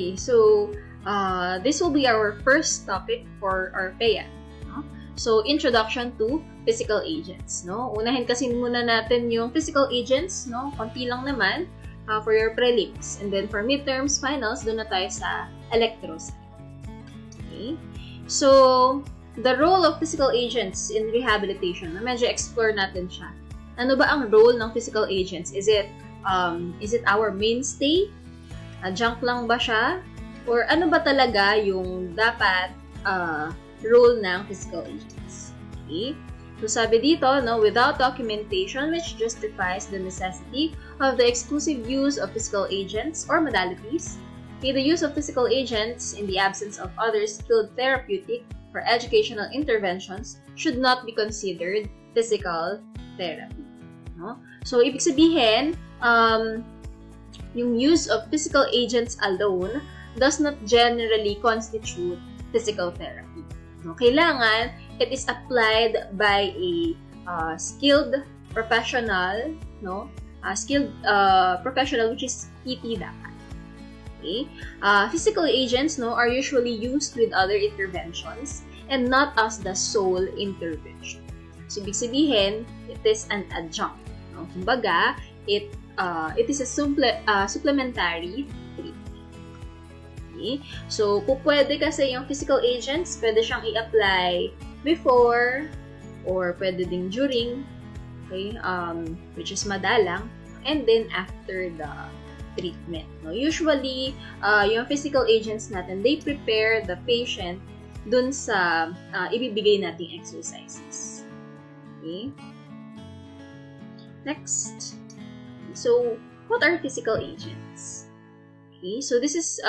Okay, so this will be our first topic for our PEA. No? So, introduction to physical agents. No? Unahin kasi muna natin yung physical agents, no? Konti lang naman for your prelims. And then for midterms, finals, doon na tayo sa electros. Okay? So, the role of physical agents in rehabilitation, medyo explore natin siya. Ano ba ang role ng physical agents? Is it our mainstay? Junk lang ba siya? Or ano ba talaga yung dapat role ng physical agents? Okay? So sabi dito, no, without documentation which justifies the necessity of the exclusive use of physical agents or modalities, okay, the use of physical agents in the absence of other skilled therapeutic or educational interventions should not be considered physical therapy. No? So, ibig sabihin, yung use of physical agents alone does not generally constitute physical therapy. No? Kailangan, it is applied by a skilled professional, no? Skilled professional, which is PT dapat. Okay? Physical agents, no, are usually used with other interventions and not as the sole intervention. So, ibig sabihin, it is an adjunct. No? Kumbaga, it is a supplementary treatment. Okay? So, pwede kasi yung physical agents, pwede siyang i-apply before or pwede din during, okay, which is madalang, and then after the treatment. No? Usually, yung physical agents natin, they prepare the patient dun sa ibibigay nating exercises. Okay? Next. So, what are physical agents? Okay, so this is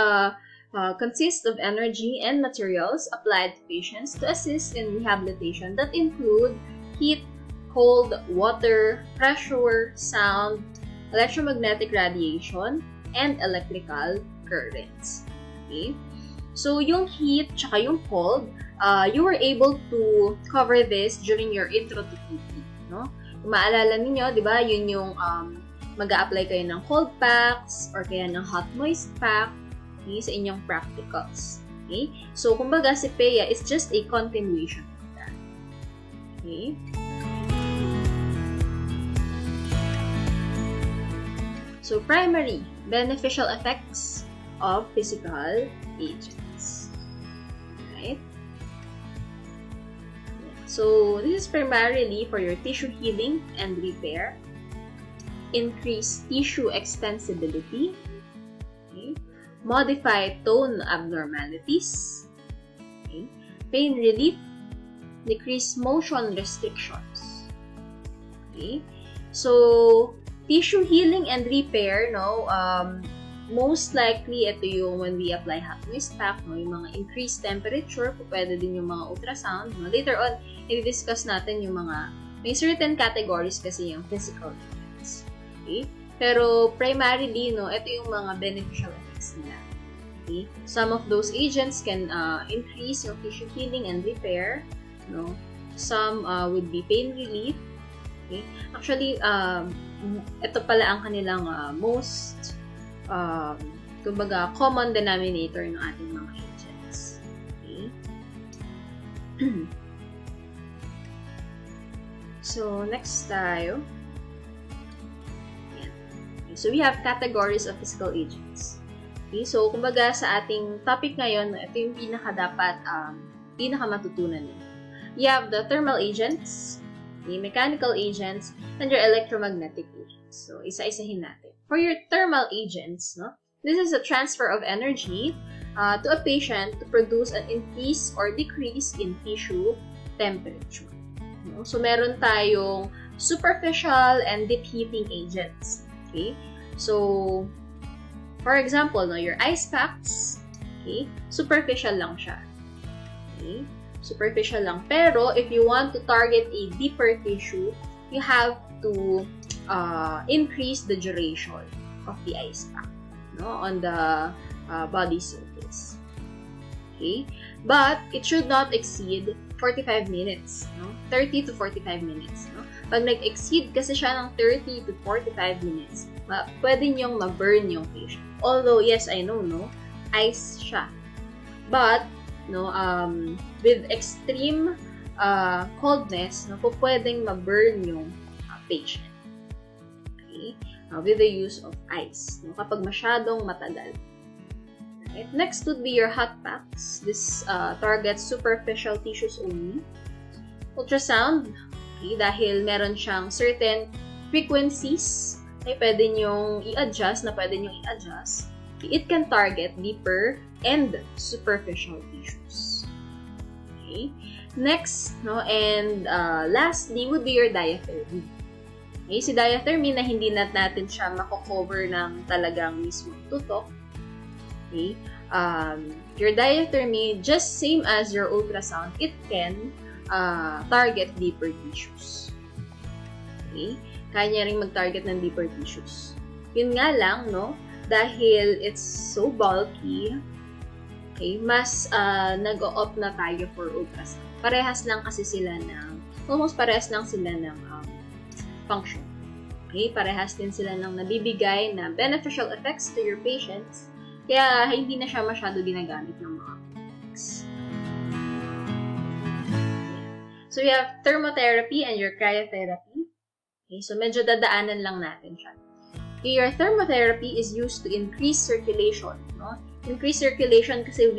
consists of energy and materials applied to patients to assist in rehabilitation that include heat, cold, water, pressure, sound, electromagnetic radiation, and electrical currents. Okay, so yung heat tsaka yung cold, you were able to cover this during your intro to PT, no? Kung maalala niyo, di ba, yun yung mag-a-apply kayo ng cold packs or kaya ng hot moist pack, okay, sa inyong practicals. Okay? So, kumbaga, si PEA is just a continuation of that. Okay? So, primary beneficial effects of physical agents. Right? So, this is primarily for your tissue healing and repair, increase tissue extensibility, okay, modify tone abnormalities, okay, pain relief, decrease motion restrictions. Okay, so tissue healing and repair, no, most likely ito yung when we apply hot moist pack, no, yung mga increased temperature, pwede din yung mga ultrasound, no. Later on, i-discuss natin yung mga, may certain categories kasi yung physical agents. Okay? Pero primarily, no, ito yung mga beneficial effects nila. Okay? Some of those agents can increase yung tissue healing and repair, no. Some would be pain relief. Okay? Actually, ito pala ang kanilang most kumbaga, common denominator ng ating mga agents. Okay? So, next tayo. So, we have categories of physical agents. Okay, so, kumbaga, sa ating topic ngayon, ito yung pinaka-dapat, pinaka-matutunan nyo. You have the thermal agents, the mechanical agents, and your electromagnetic agents. So, isa-isahin natin. For your thermal agents, no, this is a transfer of energy to a patient to produce an increase or decrease in tissue temperature. No? So, meron tayong superficial and deep heating agents. Okay? So, for example, no, your ice packs, okay, superficial lang siya. Okay? Superficial lang. Pero, if you want to target a deeper tissue, you have to increase the duration of the ice pack, no, on the body surface. Okay? But, it should not exceed 45 minutes, no? 30 to 45 minutes, no? Pag nag-exceed kasi siya ng 30 to 45 minutes, pwede niyong ma-burn yung patient. Although, yes, I know, no? ice siya. But, no, with extreme coldness, no, pwedeng ma-burn yung patient. Okay? With the use of ice, no, kapag masyadong matagal. Right? Next would be your hot packs. This targets superficial tissues only. Ultrasound, okay, dahil meron siyang certain frequencies na pwede nyong i-adjust, it can target deeper and superficial tissues. Okay. Next, no, and lastly would be your diathermy. Okay, si diathermy na hindi natin siya mako-cover ng talagang mismong tutok. Okay. Your diathermy, just same as your ultrasound, it can target deeper tissues. Okay? Kaya niya rin mag-target ng deeper tissues. Yun nga lang, no? Dahil it's so bulky, okay, mas nag-o-opt na tayo for ultrasound. Almost parehas lang sila ng function. Okay? Parehas din sila ng nabibigay na beneficial effects to your patients. Kaya hindi na siya masyado ginagamit ng mga clinics. So, we have thermotherapy and your cryotherapy. Okay, so medyo dadaanan lang natin siya. Okay, your thermotherapy is used to increase circulation. No? Increase circulation kasi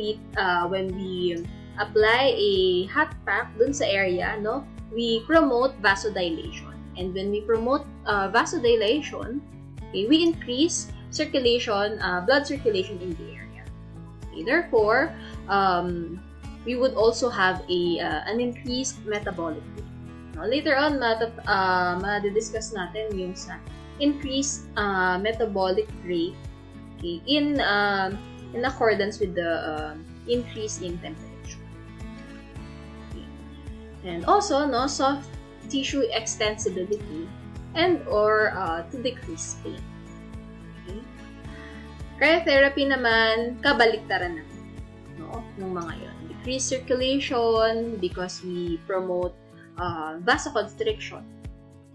when we apply a hot pack dun sa area, no, we promote vasodilation. And when we promote vasodilation, okay, we increase circulation, blood circulation in the area. Okay, therefore, we would also have an increased metabolic rate. Now, later on, ma-discuss natin yung sa increased metabolic rate, okay, in accordance with the increase in temperature. Okay. And also, no, soft tissue extensibility and or to decrease pain. Okay. Cryotherapy naman, kabaliktaran naman, no, ng mga yon. Decrease circulation because we promote vasoconstriction.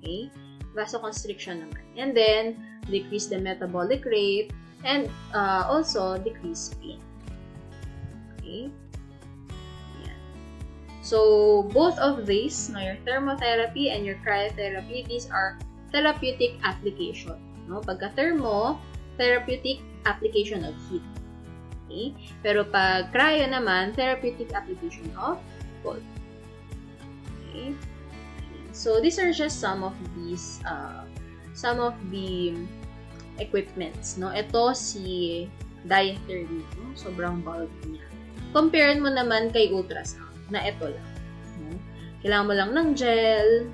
Okay? Vasoconstriction naman. And then, decrease the metabolic rate and also decrease pain. Okay? Ayan. So, both of these, no, your thermotherapy and your cryotherapy, these are therapeutic application. No? Pagka-thermo, therapeutic application of heat. Okay? Pero pag cryo naman, therapeutic application of cold. Okay? So, these are just some of the equipments, no? Ito si diathermy, no? Sobrang bulky niya. Compare mo naman kay ultrasound, na ito lang. No? Kailangan mo lang ng gel,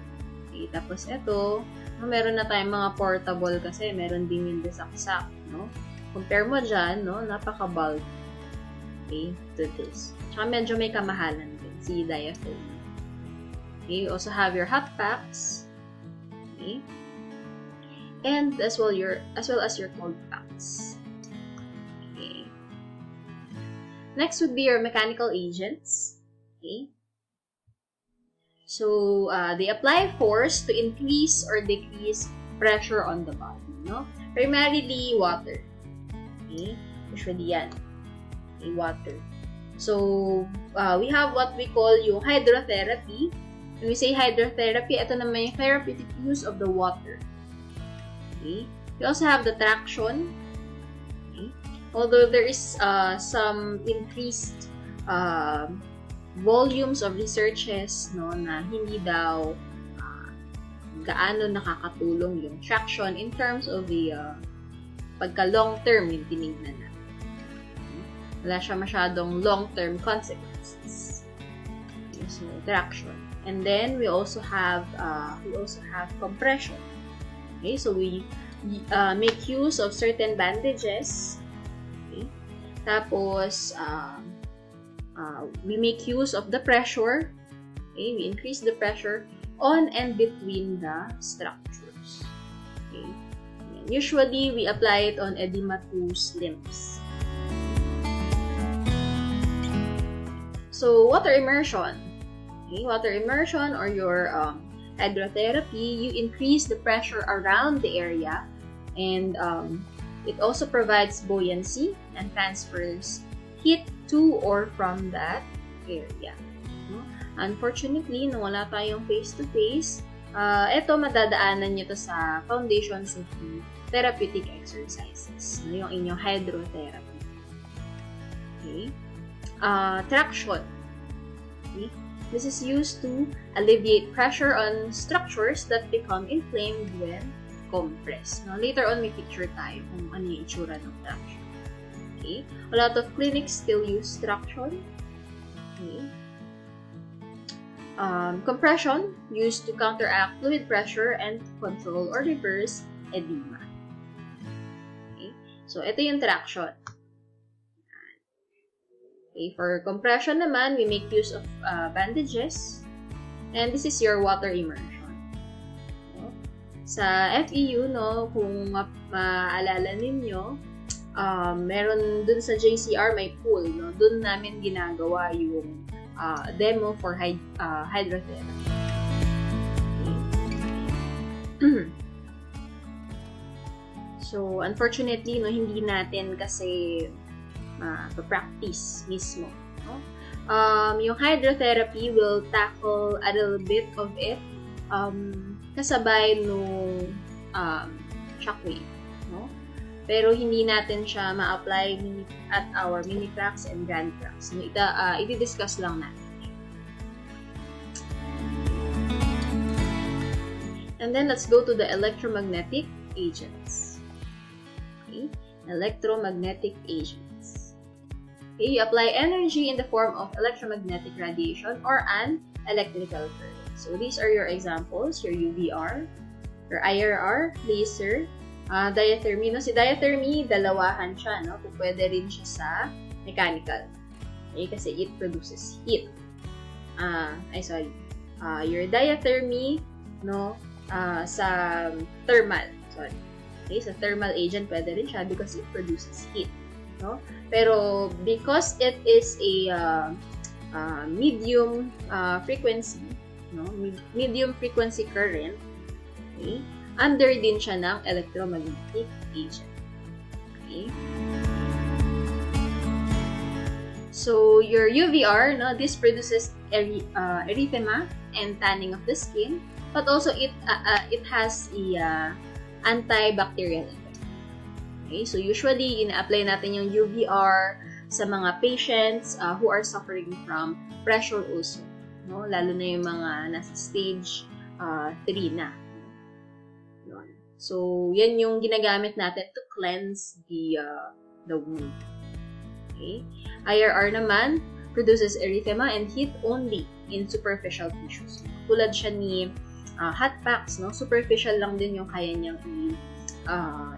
okay? Tapos ito, no? Meron na tayong mga portable kasi meron din yung desaksak, no? Compare mo dyan, no? Napaka-bulky. Okay? To this. Tsaka medyo may kamahalan din si diathermy. Okay, you also have your hot packs. Okay. And as well as your cold packs. Okay. Next would be your mechanical agents. Okay. So, they apply force to increase or decrease pressure on the body, no? Primarily water. Okay. Usually yan. Okay, water. So, we have what we call yung hydrotherapy. When we say hydrotherapy, ito naman yung therapeutic use of the water. Okay. We also have the traction. Okay. Although there is some increased volumes of researches, no, na hindi daw gaano nakakatulong yung traction in terms of the pagka long-term yung tinignan natin. Okay. Wala siya masyadong long-term consequences. Okay. So, traction. And then we also have compression. Okay, so we make use of certain bandages. Okay, tapos we make use of the pressure. Okay, we increase the pressure on and between the structures. Okay, and usually we apply it on edematous limbs. So water immersion. Okay, water immersion or your hydrotherapy, you increase the pressure around the area and It also provides buoyancy and transfers heat to or from that area. No? Unfortunately, nung wala tayong face-to-face, ito madadaanan nyo to sa foundations of the therapeutic exercises. No? Yung inyong hydrotherapy. Okay? Traction. Okay? This is used to alleviate pressure on structures that become inflamed when compressed. No? Later on, may picture tayo kung ano yung itsura ng traction. Okay? A lot of clinics still use traction. Okay? Compression, used to counteract fluid pressure and control or reverse edema. Okay? So, ito yung traction. Okay, for compression naman, we make use of bandages. And this is your water immersion. No? Sa FEU, no, kung maalala ninyo, meron dun sa JCR may pool. No? Dun namin ginagawa yung demo for hydrotherapy. Okay. So, unfortunately, no, hindi natin kasi practice mismo. No? Yung hydrotherapy will tackle a little bit of it kasabay nung shockwave. No? Pero hindi natin siya ma-apply at our mini cracks and grand cracks. No? I-discuss lang natin. And then, let's go to the electromagnetic agents. Okay? Electromagnetic agents. Okay, you apply energy in the form of electromagnetic radiation or an electrical current. So, these are your examples, your UVR, your IRR, laser, diathermy. No? Si diathermy, dalawahan siya. No? Pwede rin siya sa mechanical. Okay, kasi it produces heat. Your diathermy, no, sa thermal. Sorry. Okay, sa thermal agent, pwede rin siya because it produces heat. No? Pero because it is a medium frequency, no? Medium frequency current, okay? Under din siya ng electromagnetic agent. Okay? So, your UVR, no, this produces erythema and tanning of the skin, but also it has a antibacterial effect. Okay, so usually, ina-apply natin yung UVR sa mga patients who are suffering from pressure ulcer. No? Lalo na yung mga nasa stage 3 na. So, yan yung ginagamit natin to cleanse the wound. Okay? IRR naman produces erythema and heat only in superficial tissues. Tulad siya ni hot packs, no? Superficial lang din yung kaya niyang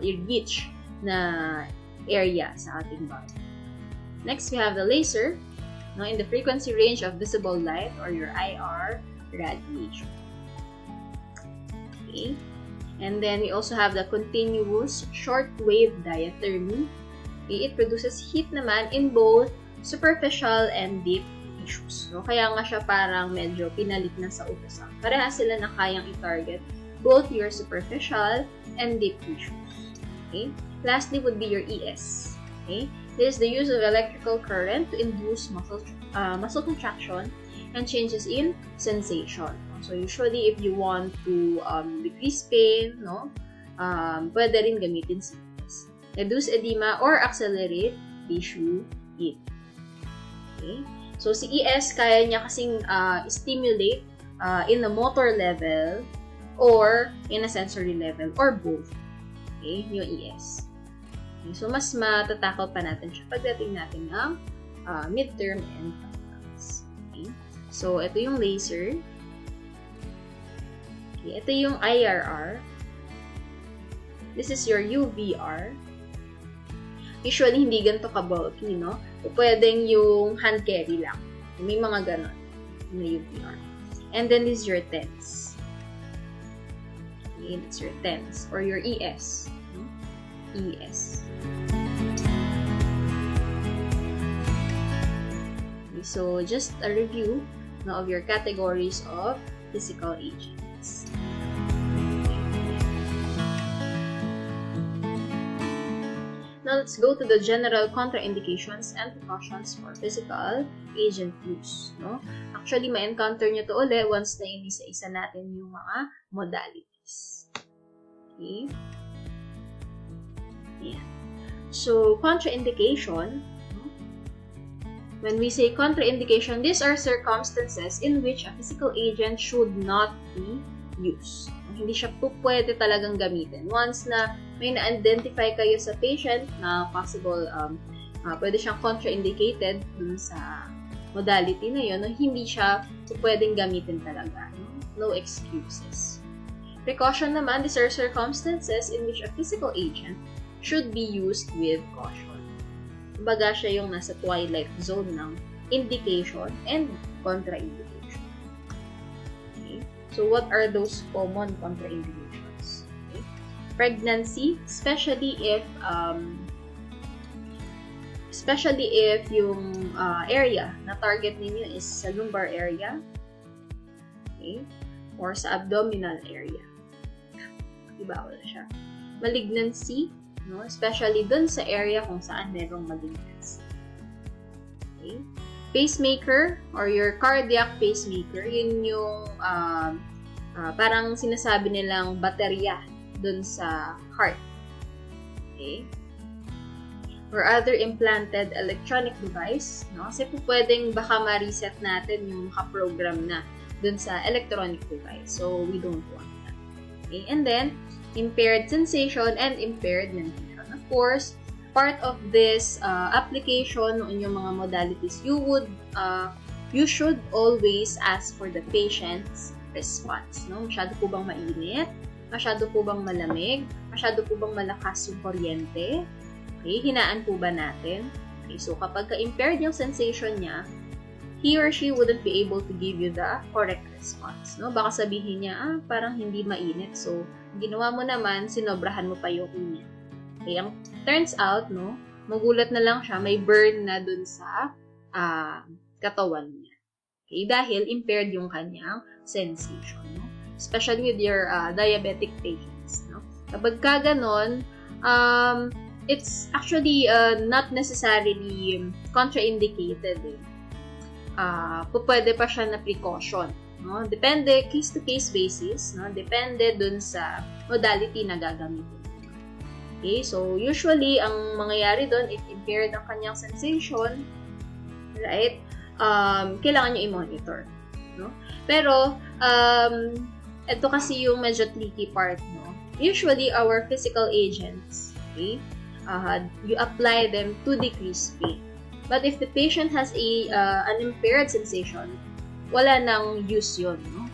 i-reach na area sa ating body. Next, we have the laser, no, in the frequency range of visible light or your IR radiation. Okay. And then we also have the continuous shortwave diathermy. Okay, it produces heat naman in both superficial and deep tissues. No? Kaya nga siya parang medyo pinalit na sa ultrasound. Parehas sila na kayang i-target both your superficial and deep tissues. Okay. Lastly would be your ES. Okay? This is the use of electrical current to induce muscle contraction and changes in sensation. So usually, if you want to decrease pain, no, pwede rin gamitin si ES. Reduce edema or accelerate tissue heat. Okay? So si ES, kaya niya kasing stimulate in the motor level or in a sensory level or both. Okay, yung ES. Okay, so, mas matatakot pa natin siya pagdating natin ng midterm and finals. Okay, so, ito yung laser. Okay, ito yung IRR. This is your UVR. Usually, hindi ganito ka-bulky, no? So, pwedeng yung hand carry lang. May mga ganon na UVR. And then, this is your TENS. Okay, that's your TENS or your ES. ES. Okay, so, just a review of your categories of physical agents. Now, let's go to the general contraindications and precautions for physical agent use. No? Actually, ma-encounter nyo to ulit once na inisa-isa natin yung mga modalities. Okay? Ayan. So, contraindication. When we say contraindication, these are circumstances in which a physical agent should not be used. Hindi siya pwede talagang gamitin. Once na may na-identify kayo sa patient na possible, pwede siyang contraindicated dun sa modality na yun, hindi siya pwedeng gamitin talaga. No excuses. Precaution naman, these are circumstances in which a physical agent should be used with caution. Kumbaga siya yung nasa twilight zone ng indication and contraindication. Okay? So, what are those common contraindications? Okay? Pregnancy, especially if yung area na target ninyo is sa lumbar area, okay? Or sa abdominal area. Ibawal siya. Malignancy, no? Especially dun sa area kung saan merong malignancy. Okay? Pacemaker or your cardiac pacemaker, yun yung parang sinasabi nilang baterya dun sa heart. Okay? Or other implanted electronic device, no? Kasi po pwedeng baka ma-reset natin yung naka-program na dun sa electronic device. So, we don't want that. Okay? And then, impaired sensation and impaired mentation. Of course, part of this application in yung mga modalities, you should always ask for the patient's response. No? Masyado po bang mainit? Masyado po bang malamig? Masyado po bang malakas yung kuryente? Okay, hinaan po ba natin? Okay, so kapag ka-impaired yung sensation niya, he or she wouldn't be able to give you the correct response. No? Baka sabihin niya, parang hindi mainit. So, ginawa mo naman, sinobrahan mo pa yung init. Okay, ang turns out, no, magulat na lang siya, may burn na dun sa katawan niya. Okay, dahil impaired yung kanyang sensation. No? Especially with your diabetic patients. No? Kapag ka ganon, it's actually not necessarily contraindicated. Pwede pa siya na precaution. No? Depende, case-to-case basis. No? Depende dun sa modality na gagamitin. Okay, so usually, ang mangyayari dun, if impaired ang kanyang sensation, right, kailangan nyo i-monitor. No? Pero, ito kasi yung medyo tricky part. No? Usually, our physical agents, okay, you apply them to decrease pain. But if the patient has an impaired sensation, wala nang use yun. No?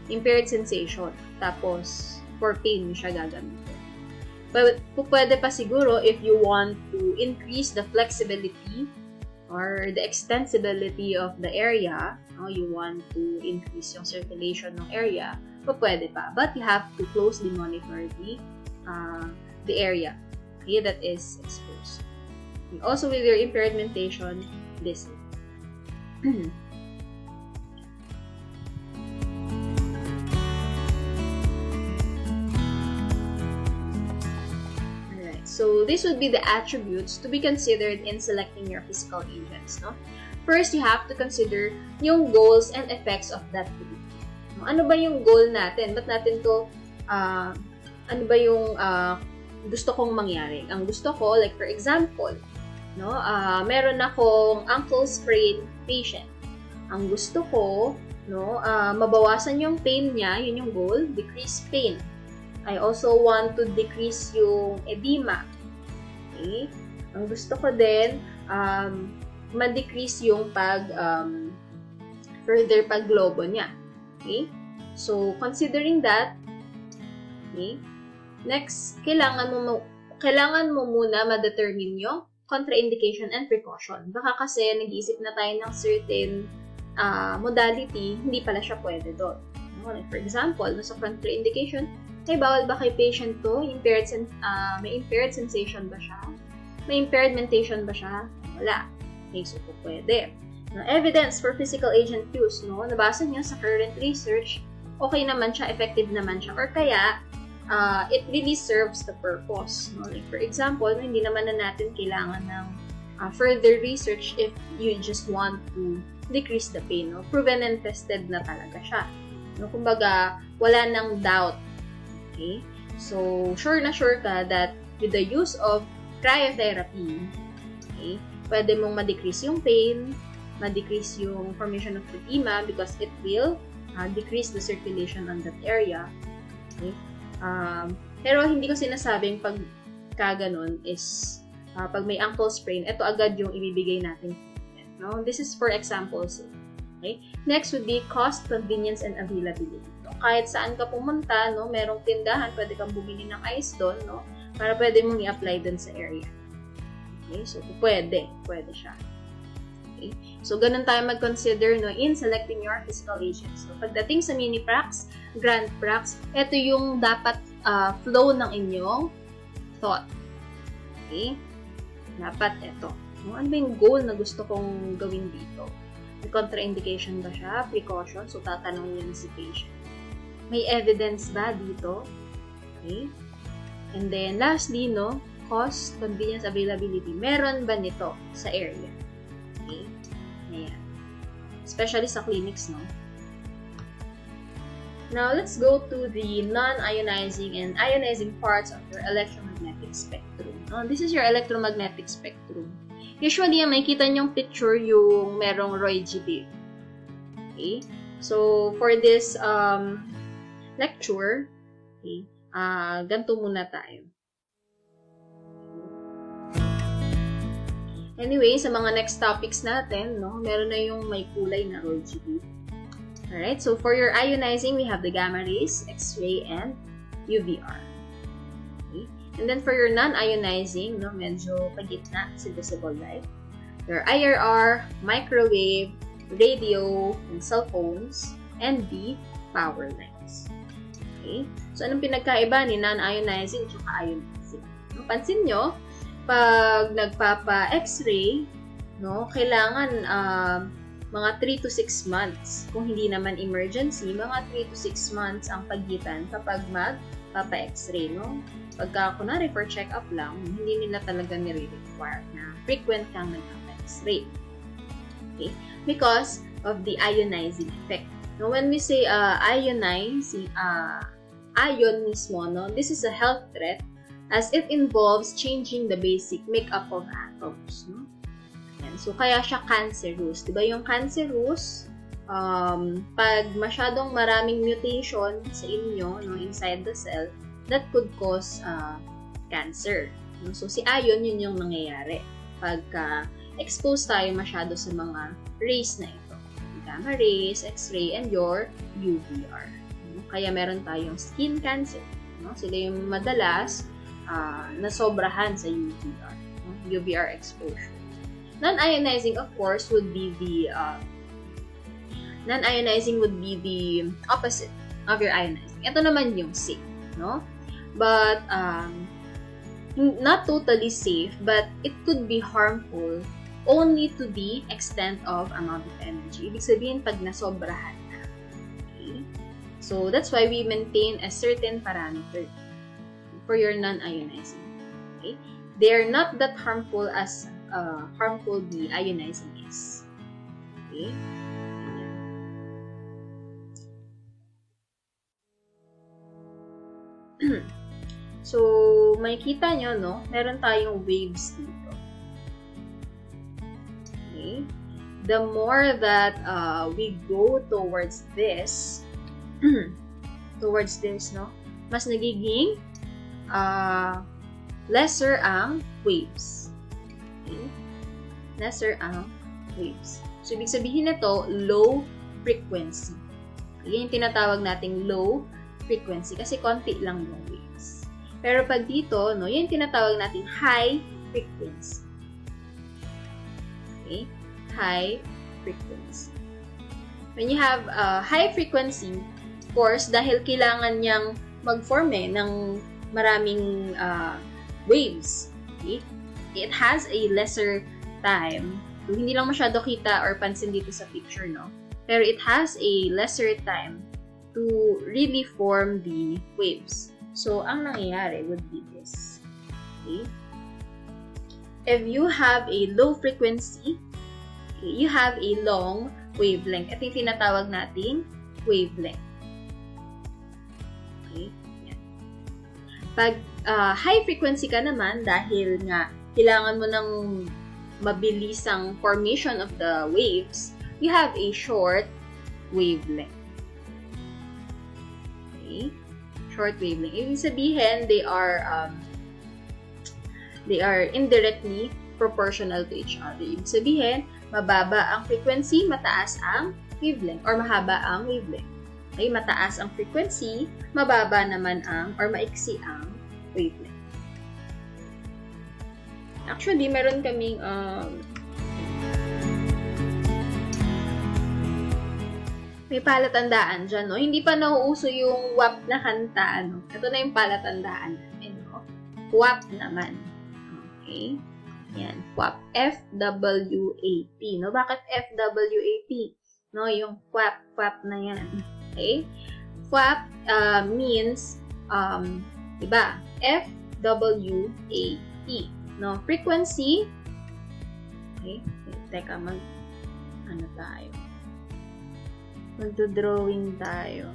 Impaired sensation. Tapos, for pain siya gagamitin. But pwede pa siguro if you want to increase the flexibility or the extensibility of the area, no? You want to increase yung circulation ng area, pwede pa. But you have to closely monitor the area, okay, that is exposed. And also with your impaired mentation, listen. Alright, so this would be the attributes to be considered in selecting your physical agents. No? First, you have to consider yung goals and effects of that treatment. Ano ba yung goal natin? Ba't natin to, ano ba yung gusto kong mangyari? Ang gusto ko, like for example, no, meron akong ankle sprain patient. Ang gusto ko, no, mabawasan yung pain niya, yun yung goal, decrease pain. I also want to decrease yung edema. Okay? Ang gusto ko din, ma-decrease yung further pag-globo niya. Okay? So, considering that, okay, next, kailangan mo muna ma-determine yung contraindication and precaution. Baka kasi nag-iisip na tayo ng certain modality, hindi pala siya pwede doon. Like for example, sa contraindication, bawal ba kay patient to? May impaired sensation ba siya? May impaired mentation ba siya? Wala. Okay, so pwede. Now, evidence for physical agent use, no? Nabasa niyo sa current research, okay naman siya, effective naman siya, or kaya, it really serves the purpose. No? Like for example, hindi naman na natin kailangan ng further research if you just want to decrease the pain. No? Proven and tested na talaga siya. No? Kumbaga, wala nang doubt. Okay? So, sure na sure ka that with the use of cryotherapy, okay, pwede mong ma-decrease yung pain, ma-decrease yung formation of edema because it will decrease the circulation on that area. Okay? Pero hindi ko sinasabing pag kaganon is pag may ankle sprain, ito agad yung ibibigay natin. No? This is for examples. Okay? Next would be cost, convenience, and availability. No? Kahit saan ka pumunta, no, merong tindahan, pwede kang bumili ng ice doon, no, para pwede mong i-apply doon sa area. Okay? So, pwede siya. Okay? So, ganun tayo mag-consider, no, in selecting your physical agents. So, pagdating sa mini prax, grand prax, ito yung dapat flow ng inyong thought. Okay? Dapat ito. Ano ba yung goal na gusto kong gawin dito? May contraindication ba siya? Precaution? So, tatanungin yan si patient. May evidence ba dito? Okay? And then, lastly, no, cost, convenience, availability. Meron ba nito sa area? Okay? Ayan. Especially sa clinics, no? Now, let's go to the non-ionizing and ionizing parts of your electromagnetic spectrum. This is your electromagnetic spectrum. Usually, makikita niyong picture yung merong Roy G. Biv. Okay? So, for this lecture, okay, ganito muna tayo. Anyway, sa mga next topics natin, no, meron na yung may kulay na Roy G. Biv. Alright, so for your ionizing, we have the gamma rays, X-ray, and UVR. Okay? And then for your non-ionizing, no, medyo pagitna sa visible light. Your IRR, microwave, radio, and cell phones, and the power lines. Okay? So, anong pinagkaiba ni non-ionizing at ionizing? No, pansin nyo, pag nagpapa-X-ray, no, kailangan mga 3 to 6 months. Kung hindi naman emergency, mga 3 to 6 months ang pagitan kapag magpapa-X-ray, no? Pagka, kunwari, for check-up lang, hindi nila talaga nire-require na frequent kang nagpapa-X-ray. Okay? Because of the ionizing effect. Now, when we say ionize, ion mismo, no? This is a health threat as it involves changing the basic makeup of atoms, no? So, kaya siya cancerous. Diba yung cancerous, pag masyadong maraming mutation sa inyo, no, inside the cell, that could cause cancer. So, si ion, yun yung nangyayari. Pagka expose tayo masyado sa mga rays na ito. Gamma rays, X-ray, and your UVR. Kaya meron tayong skin cancer. No? Sila yung madalas nasobrahan sa UVR. No? UVR exposure. Non-ionizing, of course, would be the opposite of your ionizing. Ito naman yung safe, no? But not totally safe, but it could be harmful only to the extent of amount of energy. Ibig sabihin, pag nasobrahan na. Okay? So, that's why we maintain a certain parameter for your non-ionizing. Okay? They are not that harmful as harmful the ionizing is. Okay? So, makikita nyo, no? Meron tayong waves dito. Okay? The more that we go towards this, no? Mas nagiging lesser ang waves. Okay? Lesser ang waves. So, ibig sabihin nito, low frequency. Okay? Yung tinatawag nating low frequency kasi konti lang yung waves. Pero pag dito, no, yung tinatawag nating high frequency. Okay? High frequency. When you have high frequency, of course, dahil kailangan niyang mag-form ng maraming waves. Okay? It has a lesser time. So, hindi lang masyado kita or pansin dito sa picture, no? Pero it has a lesser time to really form the waves. So, ang nangyayari would be this. Okay? If you have a low frequency, okay, you have a long wavelength. Ito yung tinatawag nating wavelength. Okay? Yan. Pag high frequency ka naman, dahil nga kailangan mo ng mabilisang formation of the waves, you have a short wavelength. Okay? Short wavelength. Ibig sabihin, they are indirectly proportional to each other. Ibig sabihin, mababa ang frequency, mataas ang wavelength, or mahaba ang wavelength. Okay? Mataas ang frequency, mababa naman ang, or maiksi ang wavelength. Actually, meron kaming may palatandaan dyan, no? Hindi pa nauuso yung WAP na kanta, no? Ito na yung palatandaan namin, no? WAP naman. Okay? Yan. WAP. F-W-A-P, no? Bakit F-W-A-P? No? Yung WAP na yan. Okay? WAP means, diba? F-W-A-P. No? Frequency. Okay? Teka, ano tayo? Magdo-drawing tayo.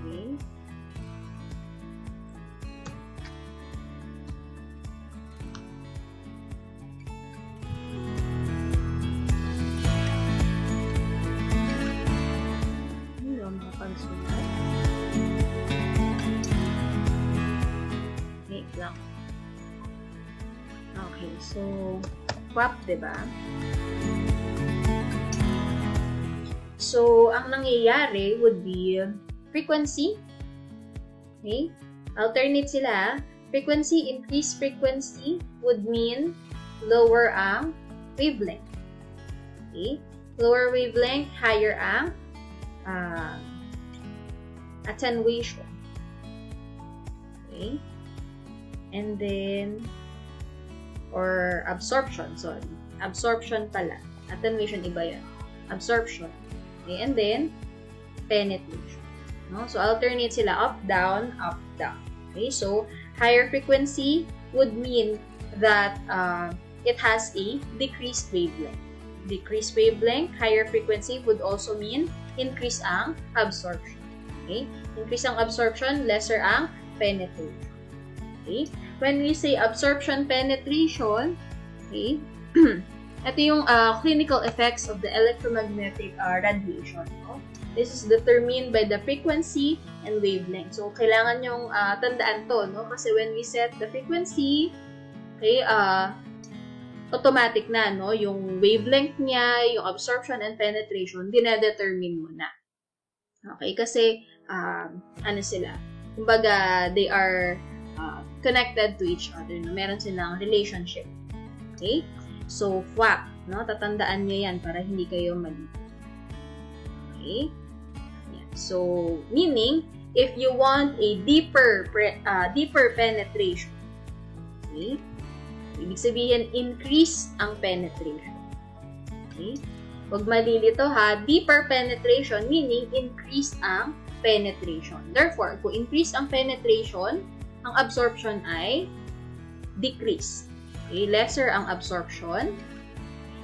Okay. Hindi ako makapagsulat. Lang. Okay, so WAP, diba? So, ang nangyayari would be frequency. Okay? Alternate sila. Frequency, increased frequency would mean lower ang wavelength. Okay? Lower wavelength, higher ang attenuation. Okay? And then, or absorption, sorry. Absorption pala. Attenuation, iba yun. Absorption. Okay, and then, penetration. No? So, alternate sila up, down, up, down. Okay, so, higher frequency would mean that it has a decreased wavelength. Decreased wavelength, higher frequency would also mean increase ang absorption. Okay? Increase ang absorption, lesser ang penetration. Okay? When we say absorption penetration, okay, ito yung clinical effects of the electromagnetic radiation. No? This is determined by the frequency and wavelength. So, kailangan yung tandaan to, no? Kasi when we set the frequency, okay, automatic na, no? Yung wavelength niya, yung absorption and penetration, dinedetermine mo na. Okay? Kasi, ano sila? Kumbaga, they are connected to each other. No? Meron silang relationship. Okay? So, FWAP. No? Tatandaan nyo yan para hindi kayo mali. Okay? Yan. So, meaning, if you want a deeper penetration, okay? Ibig sabihin, increase ang penetration. Okay? Huwag malilito ha. Deeper penetration, meaning, increase ang penetration. Therefore, kung increase ang penetration, ang absorption ay decrease. Okay, lesser ang absorption,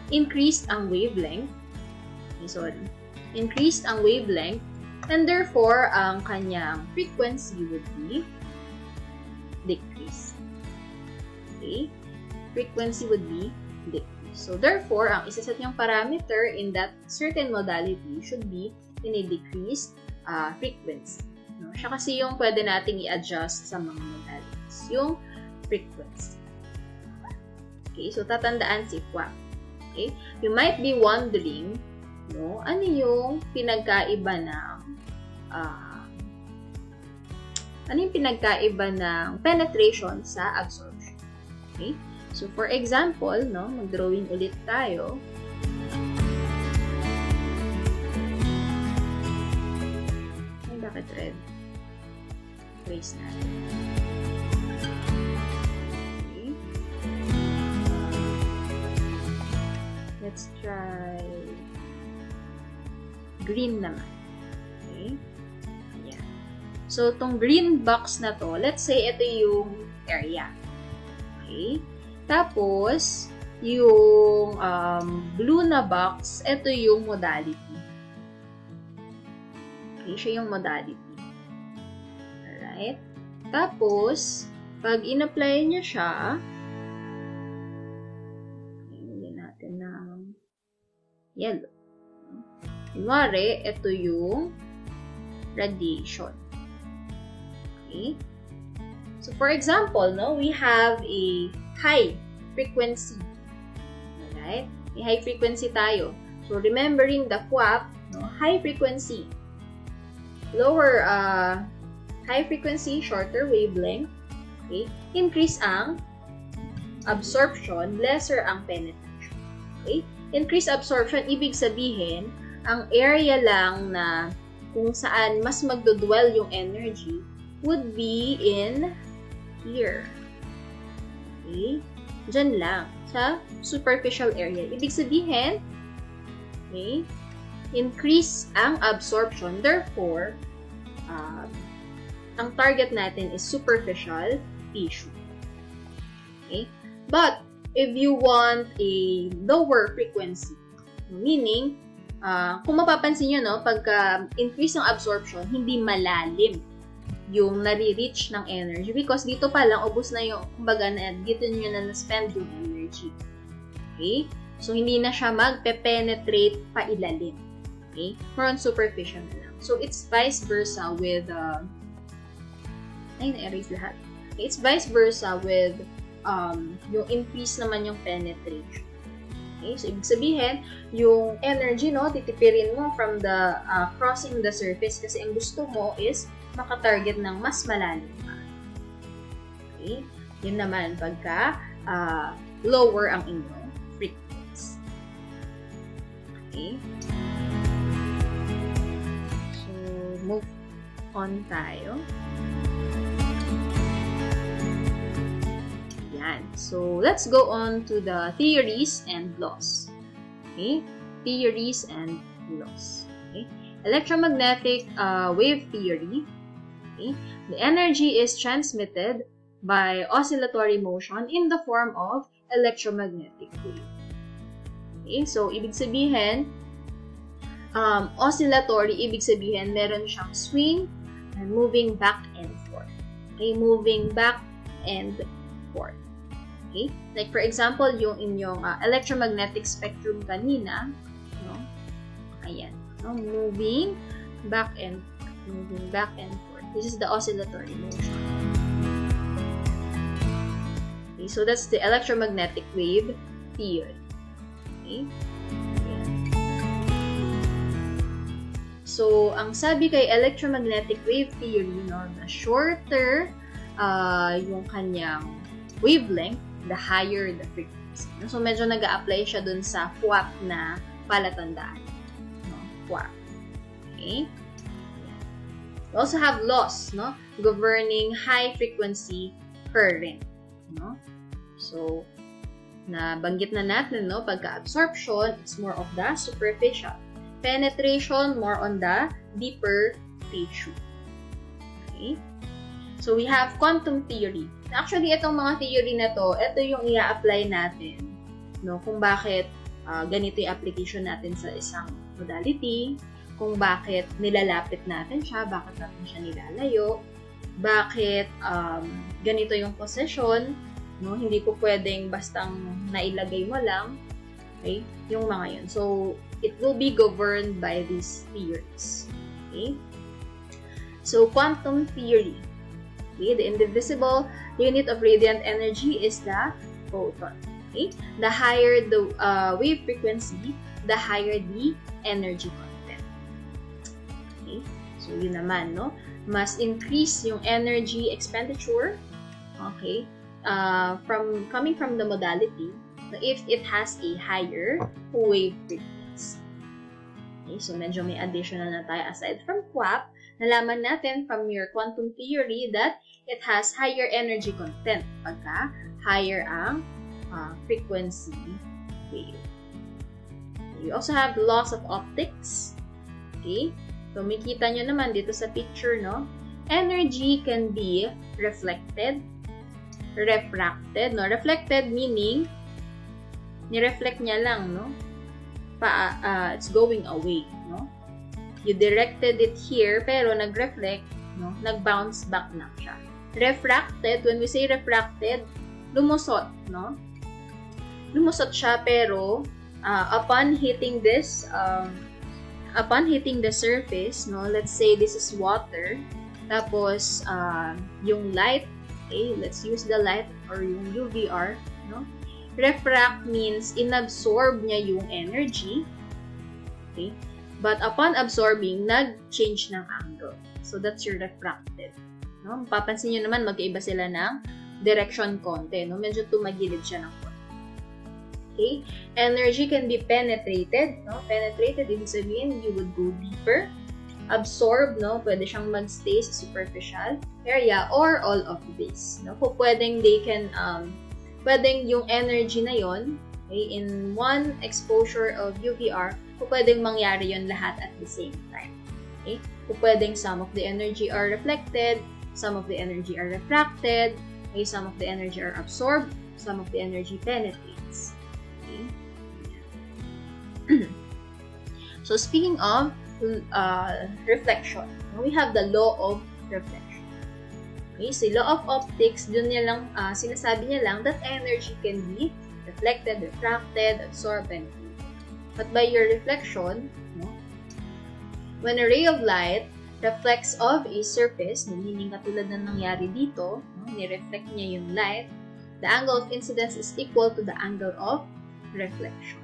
increased ang wavelength, okay, sorry, increased ang wavelength, and therefore, ang kanyang frequency would be decreased. Okay, frequency would be decreased. So, therefore, ang isaset niyang parameter in that certain modality should be in a decreased frequency. No? Siya kasi yung pwede nating i-adjust sa mga modalities. Yung frequency. Okay, so tatandaan si FWAP. Okay? You might be wondering, no, ano yung pinagkaiba ng penetration sa absorption. Okay? So, for example, no, mag-drawing ulit tayo. Ay, bakit red? Trace natin. Okay. Let's try green naman. Okay? Ayan. So, itong green box na to, let's say ito yung area. Okay? Tapos, yung blue na box, ito yung modality. Okay? Siya yung modality. Alright? Tapos, pag in-apply niya siya, hindi natin ng yellow. Kunwari, ito yung radiation. Okay? So, for example, no, we have a high frequency. Alright? May high frequency tayo. So, remembering the QAP, no, high frequency. Lower, high frequency, shorter wavelength. Okay? Increase ang absorption, lesser ang penetration. Okay? Increase absorption, ibig sabihin, ang area lang na kung saan mas magdodwell yung energy would be in here. Okay? Diyan lang, sa superficial area. Ibig sabihin, okay, increase ang absorption. Therefore, ang target natin is superficial tissue. Okay? But, if you want a lower frequency, meaning, kung mapapansin nyo, no, pagka increase ng absorption, hindi malalim yung nare-reach ng energy because dito pa lang, ubos na yung, kumbaga, dito nyo na na-spend yung energy. Okay? So, hindi na siya magpe-penetrate pa ilalim. Okay? More on superficial na lang. So, it's vice versa with, ay, na-erase lahat. It's vice versa with yung increase naman yung penetration. Okay? So, ibig sabihin, yung energy, no, titipirin mo from the crossing the surface kasi ang gusto mo is makatarget ng mas malalim pa. Okay? Yun naman pagka lower ang inyong frequency. Okay? So, move on tayo. So, let's go on to the theories and laws. Okay? Theories and laws. Okay? Electromagnetic wave theory. Okay? The energy is transmitted by oscillatory motion in the form of electromagnetic wave. Okay? So, ibig sabihin, oscillatory, ibig sabihin, meron siyang swing and moving back and forth. Okay? Moving back and forth. Okay? Like for example, yung inyong electromagnetic spectrum kanina, no? Ayan, no? Moving back and forth. This is the oscillatory motion. Okay, so that's the electromagnetic wave theory. Okay? Ayan. So, ang sabi kay electromagnetic wave theory, no, na shorter yung kanyang wavelength, the higher the frequency. So, medyo nag-a-apply siya dun sa QAP na palatandaan. No? QAP. Okay? We also have laws, no? Governing high-frequency current. No? So, nabanggit na natin, no? Pagka-absorption, it's more of the superficial. Penetration, more on the deeper tissue. Okay? So, we have quantum theory. Actually, itong mga theory na to, ito yung i-apply natin, no? Kung bakit ganito yung application natin sa isang modality, kung bakit nilalapit natin siya, bakit natin siya nilalayo, bakit ganito yung position, no? Hindi po pwedeng bastang nailagay mo lang, okay? Yung mga yun. So, it will be governed by these theories. Okay? So, quantum theory. Okay, the indivisible unit of radiant energy is the photon. Okay? The higher the wave frequency, the higher the energy content. Okay? So, yun naman, no? Mas increase yung energy expenditure, okay, coming from the modality if it has a higher wave frequency. Okay? So, medyo may additional na tayo aside from QAP. Nalaman natin from your quantum theory that it has higher energy content pagka higher ang frequency wave. You also have the laws of optics. Okay? So, makita nyo naman dito sa picture, no? Energy can be reflected, refracted, no? Reflected meaning, ni-reflect niya lang, no? It's going away, no? You directed it here, pero nag-reflect, no? Nag-bounce back na siya. Refracted, when we say refracted, lumusot, no? Lumusot siya, pero upon hitting the surface, no? Let's say this is water, tapos yung light, okay? Let's use the light or yung UVR, no? Refract means inabsorb niya yung energy, okay? But upon absorbing, nag-change ng angle. So that's your refracted. No? Mapapansin nyo naman, magkaiba sila ng direction konti. No? Medyo tumagilid siya ng konti. Okay? Energy can be penetrated. No? Penetrated, ibig sabihin, you would go deeper. Absorb, no? Pwede siyang mag-stay sa superficial area or all of this. No? Kung pwedeng pwedeng yung energy na yon, okay, in one exposure of UVR, kung pwedeng mangyari yon lahat at the same time. Okay? Kung pwedeng some of the energy are reflected, some of the energy are refracted, okay, some of the energy are absorbed, some of the energy penetrates. Okay? So speaking of reflection, we have the law of reflection. Okay, so law of optics, dun niya lang, sinasabi niya lang that energy can be reflected, refracted, absorbed, and but by your reflection, no, when a ray of light reflects off a surface, meaning katulad na nangyari dito, no, ni-reflect niya yung light, the angle of incidence is equal to the angle of reflection.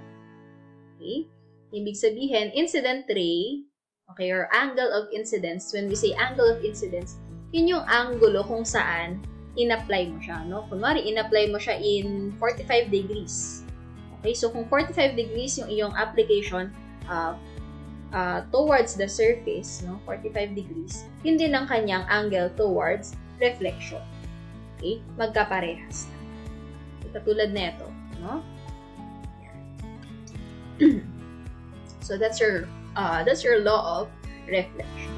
Okay? Ibig sabihin, incident ray, okay, or angle of incidence, when we say angle of incidence, yun yung angulo kung saan in-apply mo siya, no? Kunwari, in-apply mo siya in 45 degrees. Okay, so kung 45 degrees yung iyong application towards the surface, no? 45 degrees, yun din ang kanyang angle towards reflection. Okay, magkaparehas na. Katulad na ito, no? So that's your law of reflection.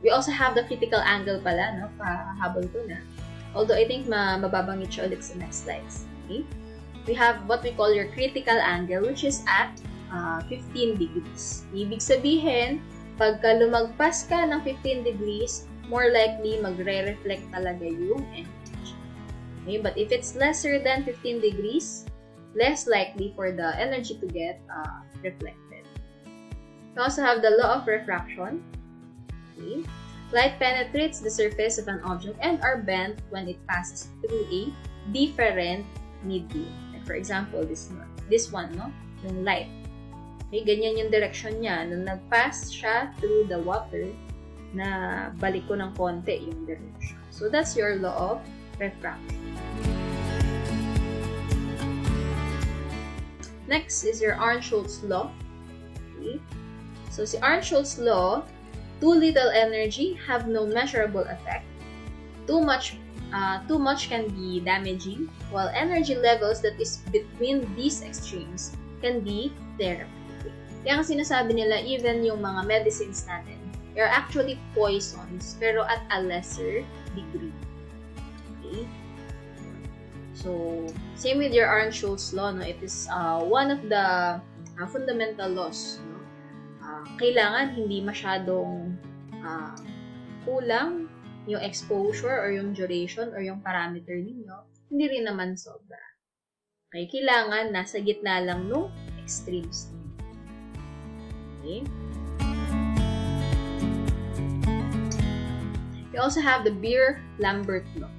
We also have the critical angle pala, no? Pahabol ko na. Although I think mababangit siya ulit sa next slides. Okay? We have what we call your critical angle, which is at 15 degrees. Ibig sabihin, pagka lumagpas ka ng 15 degrees, more likely magre-reflect talaga yung energy. Okay? But if it's lesser than 15 degrees, less likely for the energy to get reflected. We also have the law of refraction. Okay. Light penetrates the surface of an object and are bent when it passes through a different medium. Like for example, this one, no? Yung light. Okay, ganyan yung direction niya. Nung nag-pass siya through the water, na balik ko ng konti yung direction. So that's your law of refraction. Next is your Arndt-Schulz law. Okay. So si Arndt-Schulz law, too little energy have no measurable effect. Too much can be damaging, while energy levels that is between these extremes can be therapeutic. Kaya ang sinasabi nila, even yung mga medicines natin, they're actually poisons, pero at a lesser degree. Okay? So, same with your Arndt-Schulz law, no? It is one of the fundamental laws, no? Kailangan hindi masyadong kulang yung exposure or yung duration or yung parameter ninyo, hindi rin naman sobra. Okay, kailangan nasa gitna lang nung extremes ninyo. Okay? We also have the Beer-Lambert law.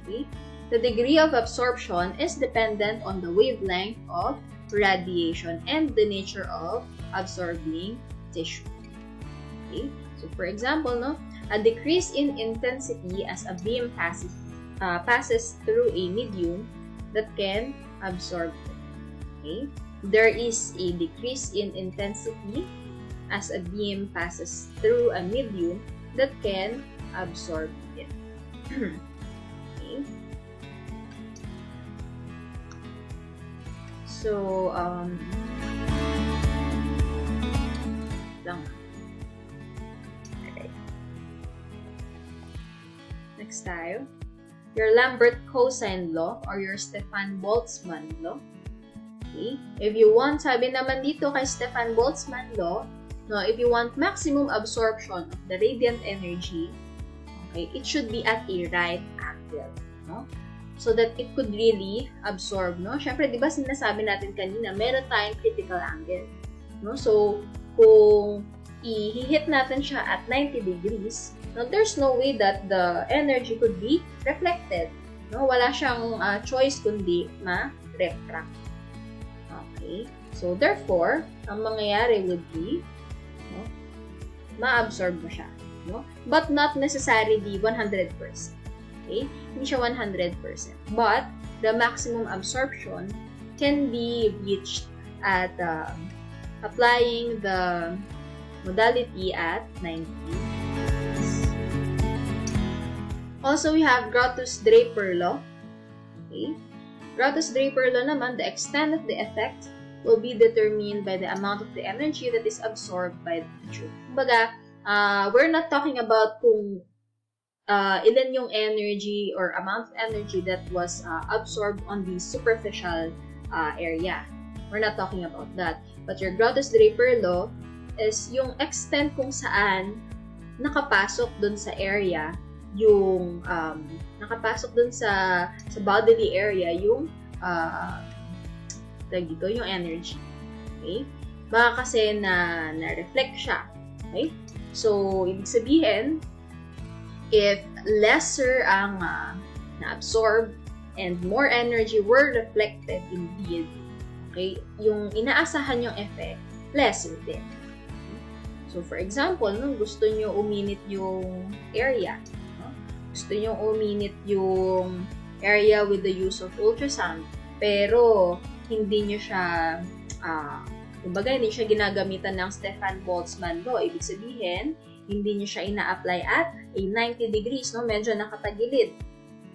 Okay? The degree of absorption is dependent on the wavelength of radiation and the nature of absorbing tissue. Okay? So, for example, no, a decrease in intensity as a beam passes through a medium that can absorb it. Okay? There is a decrease in intensity as a beam passes through a medium that can absorb it. Okay? So, lang. Okay. Next tayo. Your Lambert cosine law or your Stefan-Boltzmann law. Okay? If you want, sabi naman dito kay Stefan-Boltzmann law, no, if you want maximum absorption of the radiant energy, okay, it should be at a right angle, no? So that it could really absorb, no? Syempre, di ba sinasabi natin kanina, meron tayong critical angle, no? So, kung i-hit natin siya at 90 degrees, no, there's no way that the energy could be reflected, no? Wala siyang choice kundi ma-refract. Okay? So, therefore, ang mangyayari would be, no, ma-absorb mo siya, no? But not necessarily 100%. Okay? Hindi siya 100%. But, the maximum absorption can be reached at applying the modality at 90 degrees. Also, we have Grotius-Draper law. Okay? Grotius-Draper law naman, the extent of the effect will be determined by the amount of the energy that is absorbed by the tube. Kumbaga, we're not talking about kung ilan yung energy or amount of energy that was absorbed on the superficial area. We're not talking about that. But your Grotius-Draper law is yung extent kung saan nakapasok dun sa area, yung nakapasok dun sa bodily area, yung dito, yung energy. Okay? Baka kasi na-reflect siya. Okay? So, ibig sabihin, if lesser ang na-absorb and more energy were reflected indeed, okay, yung inaasahan yung effect, lesser din. So, for example, no, gusto nyo uminit yung area. No? Gusto nyo uminit yung area with the use of ultrasound, pero hindi nyo siya, kumbaga, hindi siya ginagamitan ng Stefan-Boltzmann law. Ibig sabihin, hindi nyo siya ina-apply at a 90 degrees, no? Medyo nakatagilid.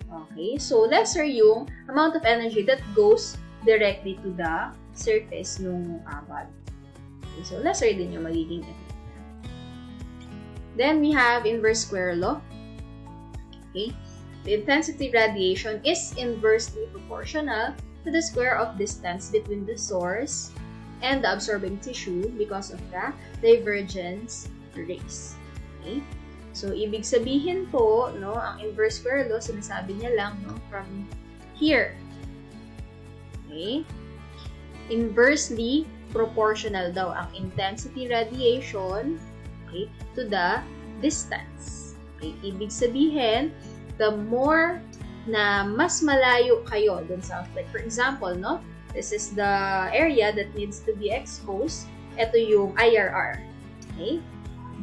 Okay? So, lesser yung amount of energy that goes directly to the surface ng body. Okay? So, lesser din yung magiging effect. Then, we have inverse square law. Okay? The intensity radiation is inversely proportional to the square of distance between the source and the absorbing tissue because of the divergence rays. Okay? So, ibig sabihin po, no, ang inverse square law, sinasabi niya lang, no, from here. Okay? Inversely proportional daw ang intensity radiation, okay, to the distance. Okay? Ibig sabihin, the more na mas malayo kayo dun sa, like for example, no, this is the area that needs to be exposed. Ito yung IRR. Okay?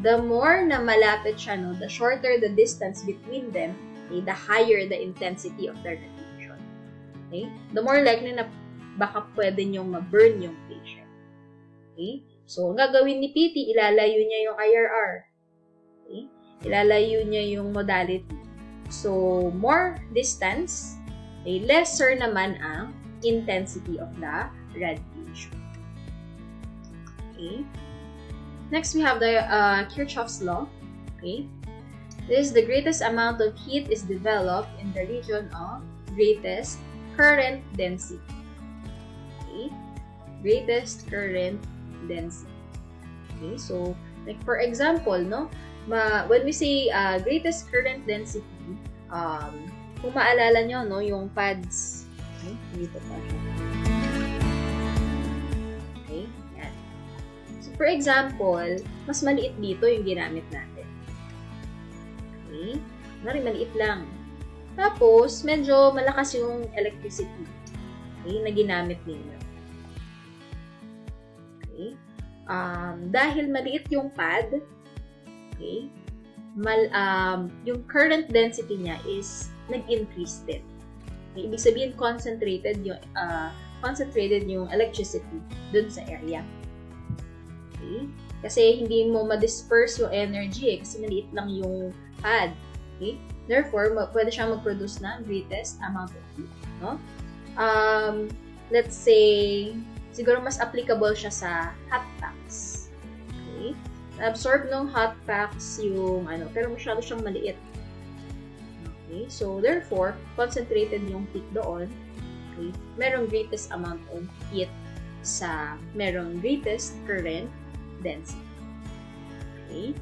The more na malapit siya, no, the shorter the distance between them, okay, the higher the intensity of the radiation. Okay? The more likely na baka pwede nyong ma-burn yung patient. Okay? So, ang gagawin ni PT, ilalayo niya yung IRR. Okay? Ilalayo niya yung modality. So, more distance, okay, lesser naman ang intensity of the radiation. Okay? Next, we have the Kirchhoff's law. Okay? This is the greatest amount of heat is developed in the region of greatest current density. Okay? Greatest current density. Okay? So, like for example, no, when we say greatest current density, kung maalala nyo, no, yung pads, okay, dito pa siya. Okay, yan. So, for example, mas maliit dito yung ginamit natin. Okay, maliit lang. Tapos, medyo malakas yung electricity, okay, na ginamit ninyo. Okay, dahil maliit yung pad, okay, yung current density niya is nag-increase din. Okay, ibig sabihin concentrated yung electricity dun sa area. Okay? Kasi hindi mo ma-disperse yung energy kasi maliit lang yung pad. Okay? Therefore, pwede siyang mag-produce ng greatest amount of heat. No? let's say, siguro mas applicable siya sa hot packs. Okay? Absorb ng hot packs yung pero masyado siyang maliit. Okay? So, therefore, concentrated yung peak doon. Okay? Merong greatest amount of heat sa merong greatest current density. Okay?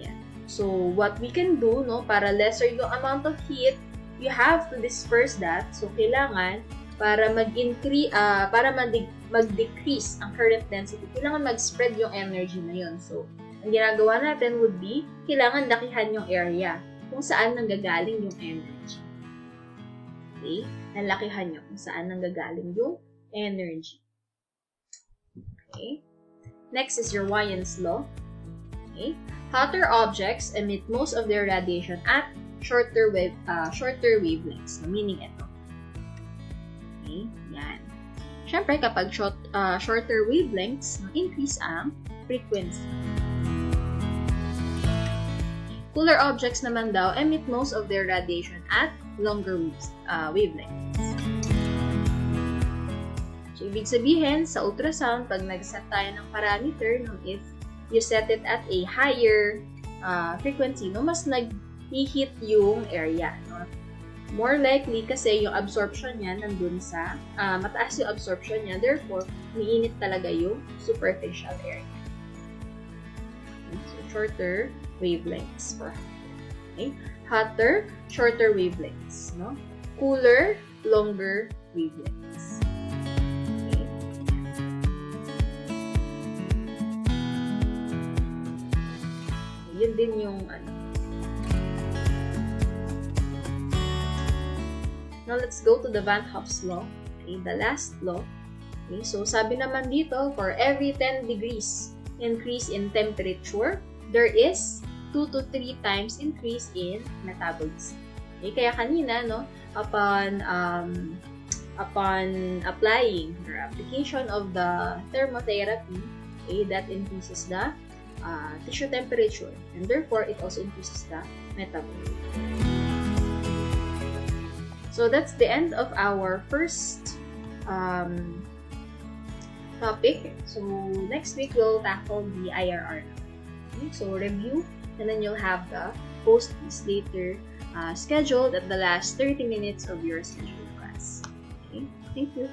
Yeah. So, what we can do, no, para lesser yung amount of heat, you have to disperse that. So, kailangan, para mag-increase, mag-decrease ang current density, kailangan mag-spread yung energy na yun. So, ang ginagawa natin would be, kailangan lakihan yung area kung saan nanggagaling yung energy. Okay? Nalakihan nyo kung saan nanggagaling yung energy. Okay? Next is your Wien's law. Okay? Hotter objects emit most of their radiation at shorter wavelengths. Meaning ito. Okay? Yan. Siyempre, kapag shorter wavelengths, increase ang frequency. Cooler objects naman daw emit most of their radiation at longer wavelengths. So, ibig sabihin, sa ultrasound, pag nag-set tayo ng parameter, no, if you set it at a higher frequency, no, mas nag-heat yung area. No? More likely kasi yung absorption niya nandun sa, mataas yung absorption niya, therefore, umiinit talaga yung superficial area. Okay, so, shorter wavelengths for hotter. Okay? Hotter, shorter wavelengths. No? Cooler, longer wavelengths. Okay? Yun din yung Now, let's go to the Van Hoff's law. Okay, the last law. Okay, so, sabi naman dito, for every 10 degrees increase in temperature, there is 2 to 3 times increase in metabolism. Okay, kaya kanina, no, upon applying or application of the thermotherapy, okay, that increases the tissue temperature, and therefore, it also increases the metabolism. So, that's the end of our first topic. So, next week, we'll tackle the IRR. Okay? So, review, and then you'll have the post-quiz later scheduled at the last 30 minutes of your scheduled class. Okay? Thank you.